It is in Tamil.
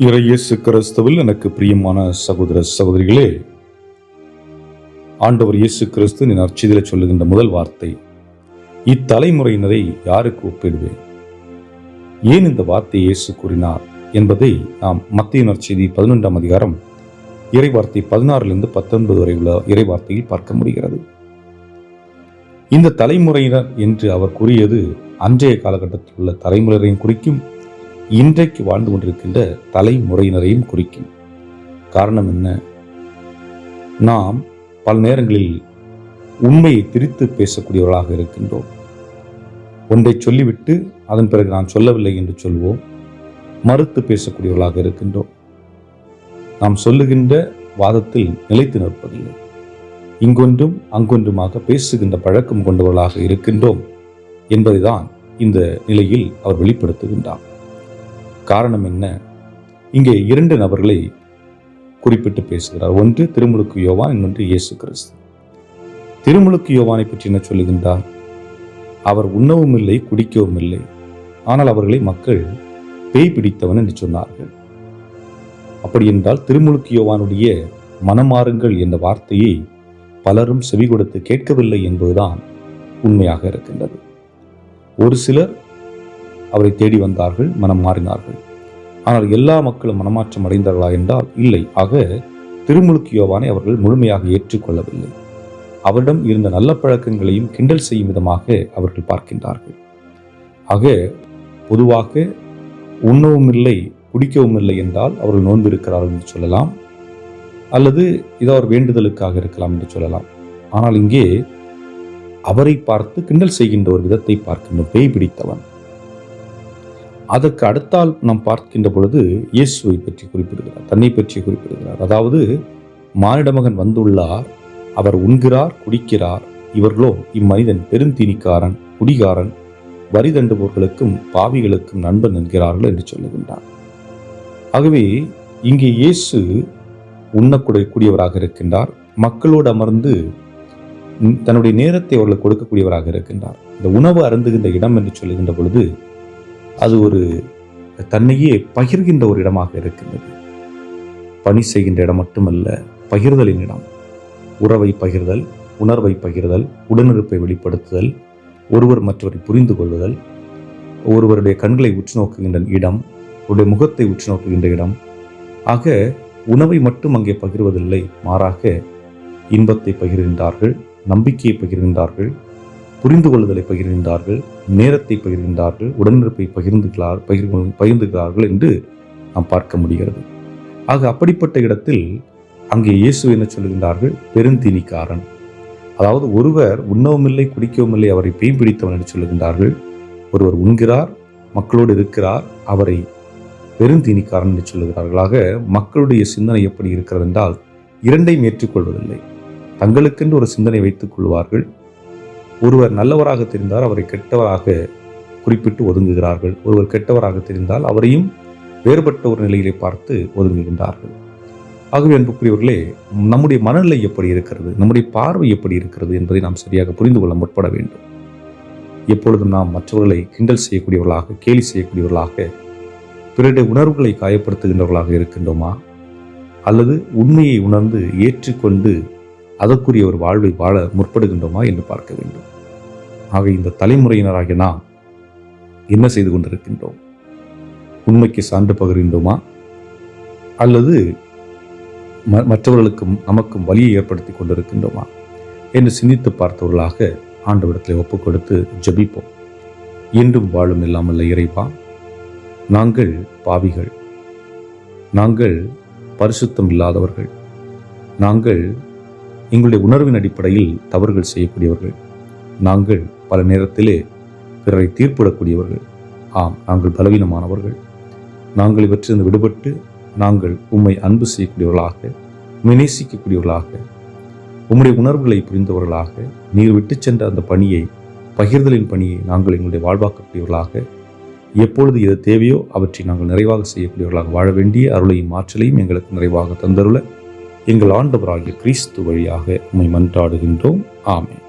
இயேசு கிறிஸ்துவில் எனக்கு பிரியமான சகோதர சகோதரிகளே, ஆண்டவர் இயேசு கிறிஸ்து நற்செய்தியிலே சொல்லுகின்ற முதல் வார்த்தை, இத்தலைமுறையினரை யாருக்கு ஒப்பிடுவேன்? ஏன் இந்த வார்த்தையை இயேசு கூறினார் என்பதை நாம் மத்தேயு நற்செய்தி 11ஆம் அதிகாரம் இறைவார்த்தை 16 - 19 வரை உள்ள இறைவார்த்தையில் பார்க்க முடிகிறது. இந்த தலைமுறையினர் என்று அவர் கூறியது அன்றைய காலகட்டத்தில் உள்ள தலைமுறையரையும் குறிக்கும், இன்றைக்கு வாழ்ந்து கொண்டிருக்கின்ற தலைமுறையினரையும் குறிக்கும். காரணம் என்ன? நாம் பல நேரங்களில் உண்மையை திரித்து பேசக்கூடியவர்களாக இருக்கின்றோம். ஒன்றை சொல்லிவிட்டு அதன் பிறகு நான் சொல்லவில்லை என்று சொல்வோம். மறுத்து பேசக்கூடியவர்களாக இருக்கின்றோம். நாம் சொல்லுகின்ற வாதத்தில் நிலைத்து நிற்பதில்லை. இங்கொன்றும் அங்கொன்றுமாக பேசுகின்ற பழக்கம் கொண்டவர்களாக இருக்கின்றோம் என்பதைதான் இந்த நிலையில் அவர் வெளிப்படுத்துகின்றார். காரணம் என்ன? இங்கே 2 நபர்களை குறிப்பிட்டு பேசுகிறார். ஒன்று திருமுழுக்கு யோவான், இன்னொன்று இயேசு கிறிஸ்து. திருமுழுக்கு யோவானை பற்றி என்ன சொல்லுகின்றார்? அவர் உண்ணவும் இல்லை, குடிக்கவும் இல்லை, ஆனால் அவர்களை மக்கள் பேய் பிடித்தவன் என்று சொன்னார்கள். அப்படி என்றால் திருமுழுக்கு யோவானுடைய மனமாறுங்கள் என்ற வார்த்தையை பலரும் செவி கொடுத்து கேட்கவில்லை என்பதுதான் உண்மையாக இருக்கின்றது. ஒரு சிலர் அவரை தேடி வந்தார்கள், மனம் மாறினார்கள். ஆனால் எல்லா மக்களும் மனமாற்றம் அடைந்தார்களா என்றால் இல்லை. ஆக திருமுழுக்கு யோவானை அவர்கள் முழுமையாக ஏற்றுக்கொள்ளவில்லை. அவரிடம் இருந்த நல்ல பழக்கங்களையும் கிண்டல் செய்யும் விதமாக அவர்கள் பார்க்கின்றார்கள். ஆக பொதுவாக உண்ணவும் இல்லை, குடிக்கவும் இல்லை என்றால் அவர்கள் நோன்பு இருக்கிறார்கள் என்று சொல்லலாம், அல்லது இதோ அவர் வேண்டுதலுக்காக இருக்கலாம் என்று சொல்லலாம். ஆனால் இங்கே அவரை பார்த்து கிண்டல் செய்கின்ற ஒரு விதத்தை பார்க்கின்றோம், பேய் பிடித்தவன். அதற்கு அடுத்தால் நாம் பார்க்கின்ற பொழுது இயேசுவை பற்றி குறிப்பிடுகிறார், தன்னை பற்றி குறிப்பிடுகிறார். அதாவது மானிட மகன் வந்துள்ளார், அவர் உண்கிறார், குடிக்கிறார், இவர்களோ இம்மனிதன் பெருந்தீனிக்காரன், குடிகாரன், வரி தண்டுபவர்களுக்கும் பாவிகளுக்கும் நண்பன் என்கிறார்கள் என்று சொல்லுகின்றார். ஆகவே இங்கே இயேசு உண்ணக்கூடியவராக இருக்கின்றார். மக்களோடு அமர்ந்து தன்னுடைய நேரத்தை அவர்களுக்கு கொடுக்கக்கூடியவராக இருக்கின்றார். இந்த உணவு அருந்துகின்ற இடம் என்று சொல்லுகின்ற பொழுது அது ஒரு தன்னையே பகிர்கின்ற ஒரு இடமாக இருக்கின்றது. பணி செய்கின்ற இடம் மட்டுமல்ல, பகிர்தலின் இடம். உறவை பகிர்தல், உணர்வை பகிர்தல், உடனிருப்பை வெளிப்படுத்துதல், ஒருவர் மற்றவரை புரிந்து கொள்ளுதல், ஒருவருடைய கண்களை உற்று நோக்குகின்ற இடம், அவருடைய முகத்தை உற்று நோக்குகின்ற இடம். ஆக உணவை மட்டும் அங்கே பகிர்வதில்லை, மாறாக இன்பத்தை பகிர்கின்றார்கள், நம்பிக்கையை பகிர்கின்றார்கள், புரிந்து கொள்ளுதலை பகிர்கின்றார்கள், நேரத்தை பகிர்கின்றார்கள், உடனிருப்பை பகிர்ந்துகிறார்கள் என்று நாம் பார்க்க முடிகிறது. ஆக அப்படிப்பட்ட இடத்தில் அங்கே இயேசு என்ன சொல்லுகின்றார்கள்? பெருந்தீனிக்காரன். அதாவது ஒருவர் உண்ணவும் இல்லை, குடிக்கவும் இல்லை, அவரை பேய் பிடித்தவன் என்று சொல்லுகின்றார்கள். ஒருவர் உண்கிறார், மக்களோடு இருக்கிறார், அவரை பெருந்தீனிக்காரன் என்று சொல்லுகிறார்கள். ஆக மக்களுடைய சிந்தனை எப்படி இருக்கிறது என்றால், இரண்டையும் ஏற்றுக்கொள்வதில்லை. தங்களுக்கென்று ஒரு சிந்தனை வைத்துக் கொள்வார்கள். ஒருவர் நல்லவராக தெரிந்தால் அவரை கெட்டவராக குறிப்பிட்டு ஒதுங்குகிறார்கள். ஒருவர் கெட்டவராக தெரிந்தால் அவரையும் வேறுபட்ட ஒரு நிலையிலே பார்த்து ஒதுங்குகின்றார்கள். ஆகவே அன்புக்குரியவர்களே, நம்முடைய மனநிலை எப்படி இருக்கிறது, நம்முடைய பார்வை எப்படி இருக்கிறது என்பதை நாம் சரியாக புரிந்து கொள்ள முற்பட வேண்டும். எப்பொழுதும் நாம் மற்றவர்களை கிண்டல் செய்யக்கூடியவர்களாக, கேலி செய்யக்கூடியவர்களாக, பிறருடைய உணர்வுகளை காயப்படுத்துகின்றவர்களாக இருக்கின்றோமா? அல்லது உண்மையை உணர்ந்து ஏற்றுக்கொண்டு அதற்குரிய ஒரு வாழ்வை வாழ முற்படுகின்றோமா என்று பார்க்க வேண்டும். ஆக இந்த தலைமுறையினராகிய நாம் என்ன செய்து கொண்டிருக்கின்றோம்? உண்மைக்கு சான்று பகிர்கின்றோமா? அல்லது மற்றவர்களுக்கும் நமக்கும் வலியை ஏற்படுத்தி கொண்டிருக்கின்றோமா என்று சிந்தித்து பார்த்தவர்களாக ஆண்டவரிடத்தில் ஒப்புக் கொடுத்து ஜெபிப்போம். என்றும் வாழும் இல்லாமல்ல இறைவா, நாங்கள் பாவிகள், நாங்கள் பரிசுத்தம் இல்லாதவர்கள், நாங்கள் எங்களுடைய உணர்வின் அடிப்படையில் தவறுகள் செய்யக்கூடியவர்கள், நாங்கள் பல நேரத்திலே பிறரை தீர்ப்பிடக்கூடியவர்கள். ஆம், நாங்கள் பலவீனமானவர்கள். நாங்கள் இவற்றிலிருந்து விடுபட்டு நாங்கள் உம்மை அன்பு செய்யக்கூடியவர்களாக, உம்மை நேசிக்கக்கூடியவர்களாக, உம்முடைய உணர்வுகளை புரிந்தவர்களாக, நீர் விட்டு சென்ற அந்த பணியை, பகிர்தலின் பணியை நாங்கள் எங்களுடைய வாழ்வாக்கக்கூடியவர்களாக, எப்பொழுது எது தேவையோ அவற்றை நாங்கள் நிறைவாக செய்யக்கூடியவர்களாக வாழ வேண்டிய அருளையும் ஆற்றலையும் எங்களுக்கு நிறைவாக தந்தருள எங்கள் ஆண்டவராகிய கிறிஸ்து வழியாக உம்மை மன்றாடுகின்றோம். ஆமென்.